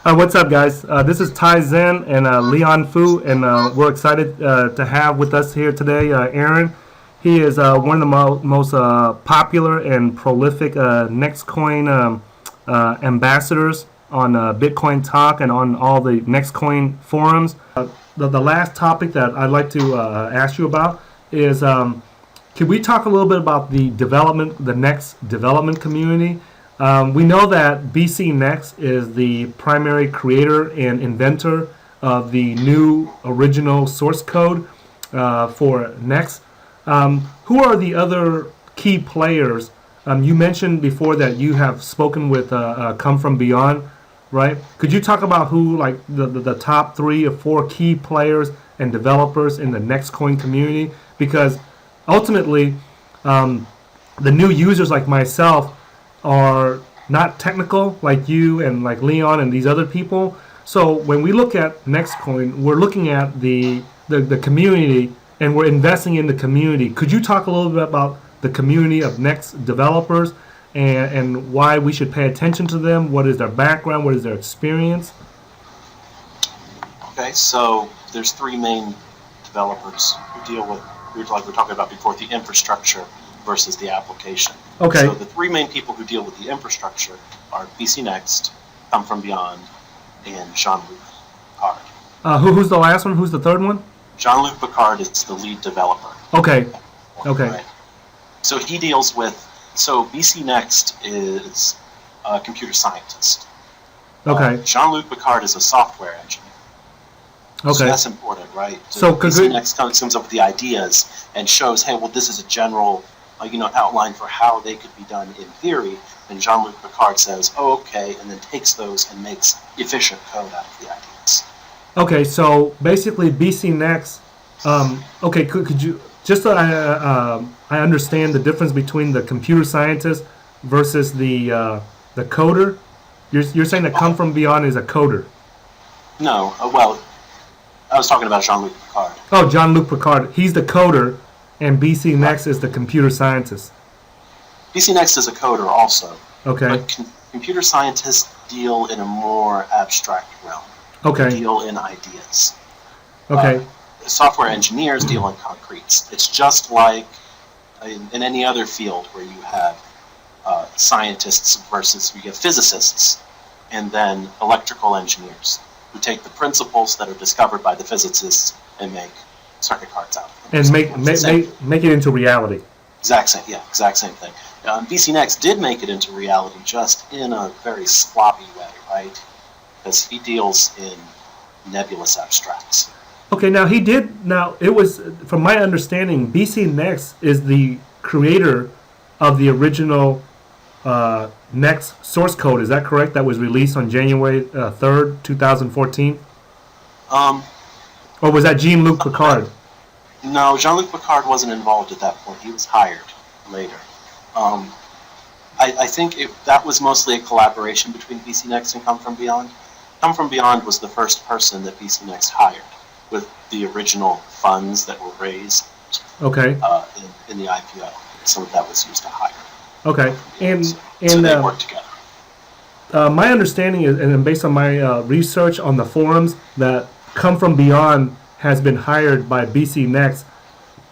What's up, guys? This is Tai Zen and Leon Fu, and we're excited to have with us here today Aaron. He is one of the most popular and prolific Nextcoin ambassadors on Bitcoin Talk and on all the Nextcoin forums. The last topic that I'd like to ask you about is can we talk a little bit about the Next development community? We know that BC Next is the primary creator and inventor of the new original source code for Next. Who are the other key players? You mentioned before that you have spoken with Come From Beyond, right? Could you talk about who, like the top 3 or 4 key players and developers in the Nextcoin community? Because ultimately, the new users like myself are not technical like you and like Leon and these other people. So when we look at Nextcoin, we're looking at the community and we're investing in the community. Could you talk a little bit about the community of Next developers and why we should pay attention to them? What is their background? What is their experience? Okay, so there's 3 main developers who deal with, like we were talking about before, the infrastructure versus the application. Okay. So the 3 main people who deal with the infrastructure are BC Next, Come From Beyond, and Jean-Luc Picard. Who's the last one? Who's the third one? Jean-Luc Picard is the lead developer. Okay. Okay. Right? So he deals with, so BC Next is a computer scientist. Okay. Jean-Luc Picard is a software engineer. Okay. So that's important, right? So BC Next comes up with the ideas and shows, hey, well, this is a general outline for how they could be done in theory, and Jean-Luc Picard says, oh, okay, and then takes those and makes efficient code out of the ideas. Okay, so basically BC Next, okay, could you, just so I understand the difference between the computer scientist versus the coder, you're saying that Come From Beyond is a coder? No, well, I was talking about Jean-Luc Picard. Oh, Jean-Luc Picard, he's the coder, and BC Next is the computer scientist. BC Next is a coder also. Okay. But computer scientists deal in a more abstract realm. Okay. They deal in ideas. Okay. Software engineers deal in concretes. It's just like in any other field where you have scientists versus you get physicists, and then electrical engineers who take the principles that are discovered by the physicists and make circuit cards out of them. And make it into reality. Exact same thing. BC Next did make it into reality, just in a very sloppy way, right? Because he deals in nebulous abstracts. Okay, now it was, from my understanding, BC Next is the creator of the original Next source code. Is that correct? That was released on January 3rd, 2014? Or was that Jean-Luc Picard? No, Jean-Luc Picard wasn't involved at that point. He was hired later. I think that was mostly a collaboration between BC Next and Come From Beyond. Come From Beyond was the first person that BC Next hired with the original funds that were raised. Okay. In the IPO. Some of that was used to hire. Okay. So they worked together. My understanding is, and based on my research on the forums, that Come From Beyond has been hired by BC Next.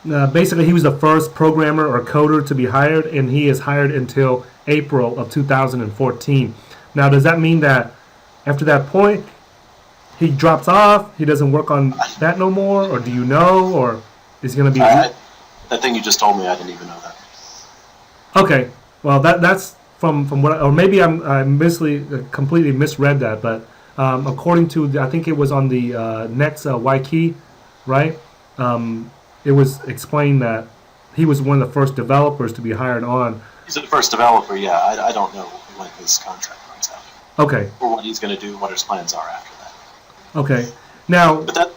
Basically, he was the first programmer or coder to be hired, and he is hired until April of 2014. Now, does that mean that after that point, he drops off, he doesn't work on that no more, or do you know, or is he going to be... That thing you just told me, I didn't even know that. Okay, well, that's from what, or maybe I completely misread that, but according to, I think it was on the Next Wiki, right? It was explained that he was one of the first developers to be hired on. He's the first developer, yeah. I don't know when his contract runs out. Okay. Or what he's going to do, what his plans are after that. Okay. Now... But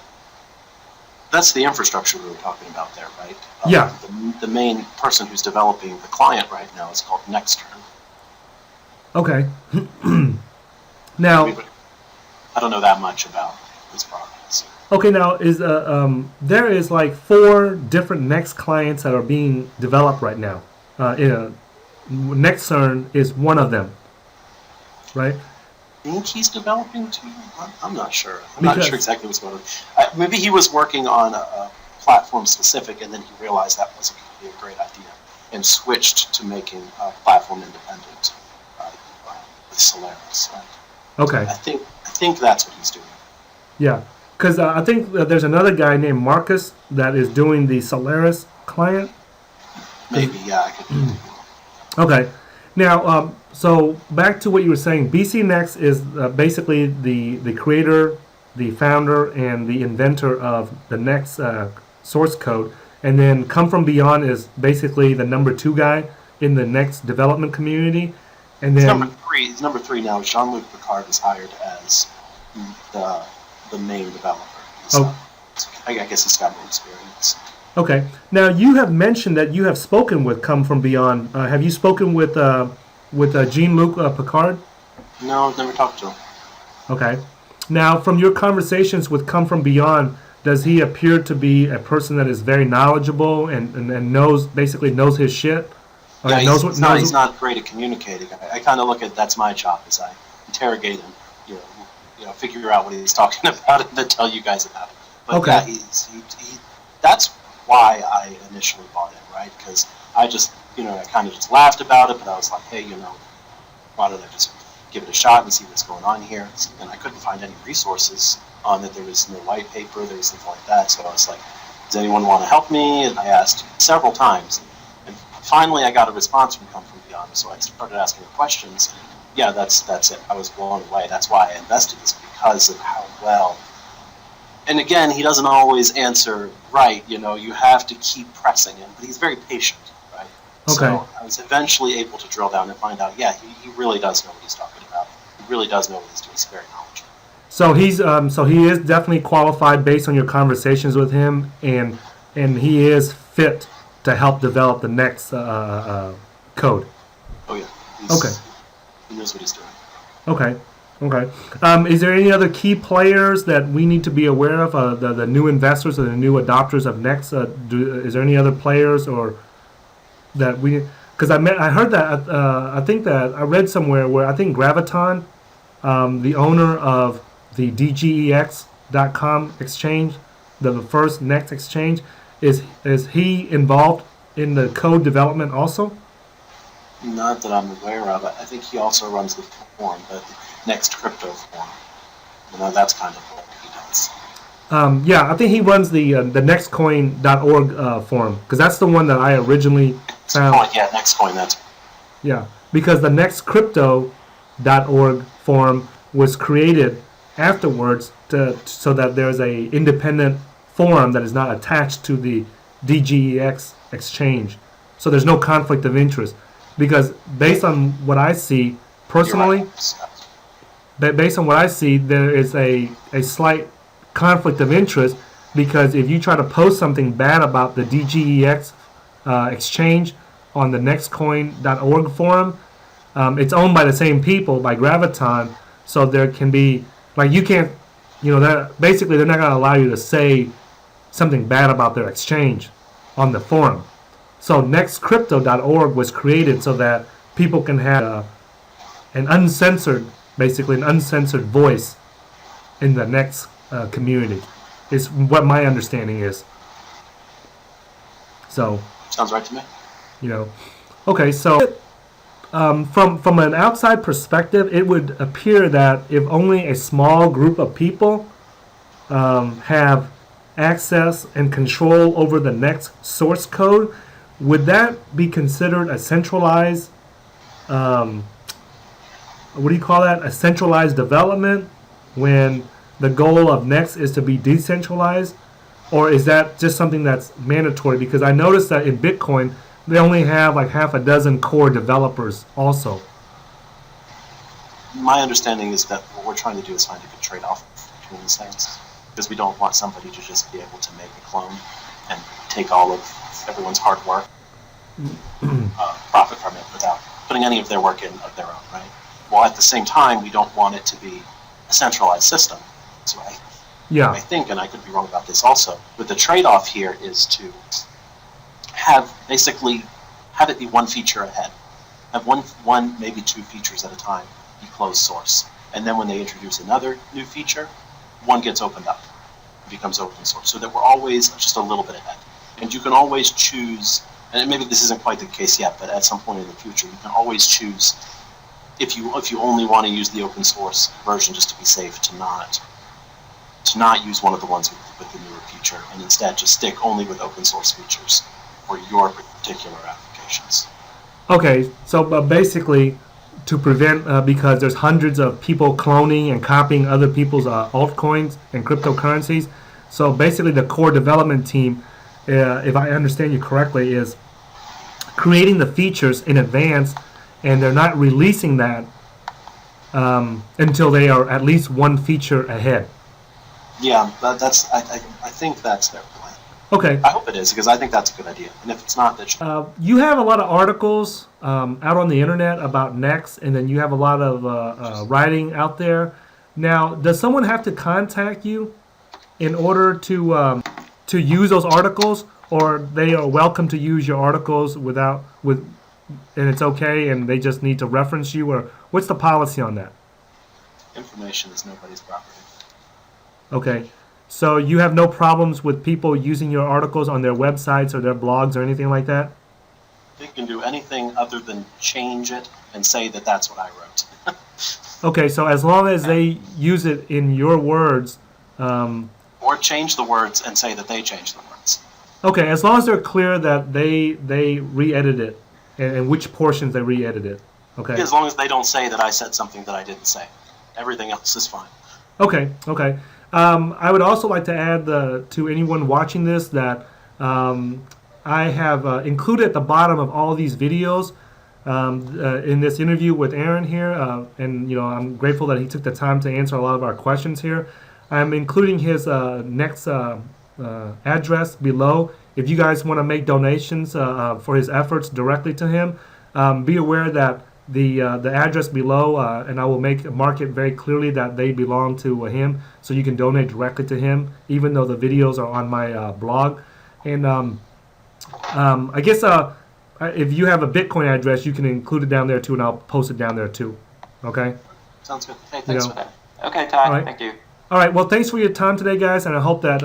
that's the infrastructure we were talking about there, right? Yeah. The main person who's developing the client right now is called Nextcoin. Okay. Now... I don't know that much about his progress. Okay, now is there is like 4 different Next clients that are being developed right now. Nextcoin is one of them, right? think he's developing too. I'm not sure. I'm not sure Because exactly what's going on. Maybe he was working on a platform specific, and then he realized that wasn't going to be a great idea, and switched to making platform independent with Solaris. Right? So okay, I think that's what he's doing. yeah, because I think that there's another guy named Marcus that is doing the Solaris client. Maybe, yeah, I could be thinking. Okay. Now, so back to what you were saying. BC Next is basically the creator, the founder, and the inventor of the Next source code. And then Come From Beyond is basically the number two guy in the Next development community. And He's number then, three. He's number three now. Jean-Luc Picard is hired as the the main developer. He's, oh, I guess he's got more experience. okay. Now you have mentioned that you have spoken with Come From Beyond. Have you spoken with Jean-Luc Picard? No, I've never talked to him. Okay. Now, from your conversations with Come From Beyond, does he appear to be a person that is very knowledgeable and knows basically knows his shit? Or Yeah, knows what he's not great at communicating. I kind of look at that's my job is I interrogate him, figure out what he's talking about and then tell you guys about it. But Okay. yeah, he that's why I initially bought in, right? Because I just I kind of just laughed about it, but I was like, hey, why don't I just give it a shot and see what's going on here? And I couldn't find any resources on it. There was no white paper, there was nothing like that. So I was like, does anyone want to help me? And I asked several times. And finally I got a response from Come From Beyond, so I started asking questions. Yeah, that's it. I was blown away. That's why I invested, is because of how well. And again, he doesn't always answer right. You have to keep pressing him, but he's very patient, right? Okay. So I was eventually able to drill down and find out. Yeah, he really does know what he's talking about. He really does know what he's doing. He's very knowledgeable. So he is definitely qualified based on your conversations with him, and he is fit to help develop the next code. Oh yeah, Okay. he knows what he's doing. Okay. Okay. Is there any other key players that we need to be aware of? The new investors or the new adopters of Next? Is there any other players or that we? Because I heard that I think that I read somewhere where I think Graviton, the owner of the DGEX.com exchange, the first Next exchange, is he involved in the code development also? Not that I'm aware of. I think he also runs the forum, the Next Crypto forum. That's kind of what he does. Yeah, I think he runs the Nextcoin.org forum because that's the one that I originally found. Yeah, Nextcoin. That's Yeah, because the Nextcrypto.org forum was created afterwards so that there's a independent forum that is not attached to the DGEX exchange. So there's no conflict of interest because based on what I see personally, based on what I see, there is a slight conflict of interest because if you try to post something bad about the DGEX exchange on the Nextcoin.org forum, it's owned by the same people, by Graviton, so there can be, like, you can't, basically they're not going to allow you to say something bad about their exchange on the forum. So nextcrypto.org was created so that people can have an uncensored voice in the Next community, is what my understanding is. So, sounds right to me. Okay, so from an outside perspective, it would appear that if only a small group of people have access and control over the Next source code, would that be considered a centralized, what do you call that? A centralized development when the goal of Next is to be decentralized? Or is that just something that's mandatory? Because I noticed that in Bitcoin, they only have like half a dozen core developers also. My understanding is that what we're trying to do is find a good trade-off between these things, because we don't want somebody to just be able to make a clone and take all of everyone's hard work, profit from it without putting any of their work in of their own, right? While at the same time, we don't want it to be a centralized system. So I think, and I could be wrong about this also, but the trade-off here is to have it be one feature ahead. Have one, maybe two features at a time be closed source. and then when they introduce another new feature, one gets opened up, it becomes open source, so that we're always just a little bit ahead. And you can always choose, and maybe this isn't quite the case yet, but at some point in the future, you can always choose, if you only want to use the open source version just to be safe, to not use one of the ones with the newer feature, and instead just stick only with open source features for your particular applications. Okay, so basically, to prevent, because there's hundreds of people cloning and copying other people's altcoins and cryptocurrencies, so basically the core development team, if I understand you correctly, is creating the features in advance, and they're not releasing that until they are at least one feature ahead. Yeah, that's I think that's their plan. Okay. I hope it is, because I think that's a good idea. And if it's not, that should. You have a lot of articles out on the internet about Next, and then you have a lot of writing out there. Now, does someone have to contact you in order to use those articles, or they are welcome to use your articles and it's okay, and they just need to reference you, or what's the policy on that? Information is nobody's property. Okay. So you have no problems with people using your articles on their websites or their blogs or anything like that? They can do anything other than change it and say that that's what I wrote. Okay, so as long as they use it in your words... or change the words and say that they changed the words. Okay, as long as they're clear that they re-edit it and which portions they re-edit it. Okay. As long as they don't say that I said something that I didn't say. Everything else is fine. Okay. I would also like to add to anyone watching this that I have included at the bottom of all these videos in this interview with Aaron here, and I'm grateful that he took the time to answer a lot of our questions here. I'm including his next address below. If you guys want to make donations for his efforts directly to him, be aware that the address below, and I will mark it very clearly that they belong to him, so you can donate directly to him, even though the videos are on my blog. And I guess if you have a Bitcoin address, you can include it down there too, and I'll post it down there too. Okay? Sounds good. Hey, thanks for that. Okay, Ty. Right. Thank you. All right. Well, thanks for your time today, guys, and I hope that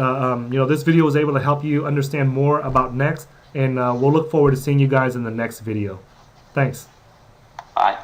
this video was able to help you understand more about Next, and we'll look forward to seeing you guys in the next video. Thanks. Bye.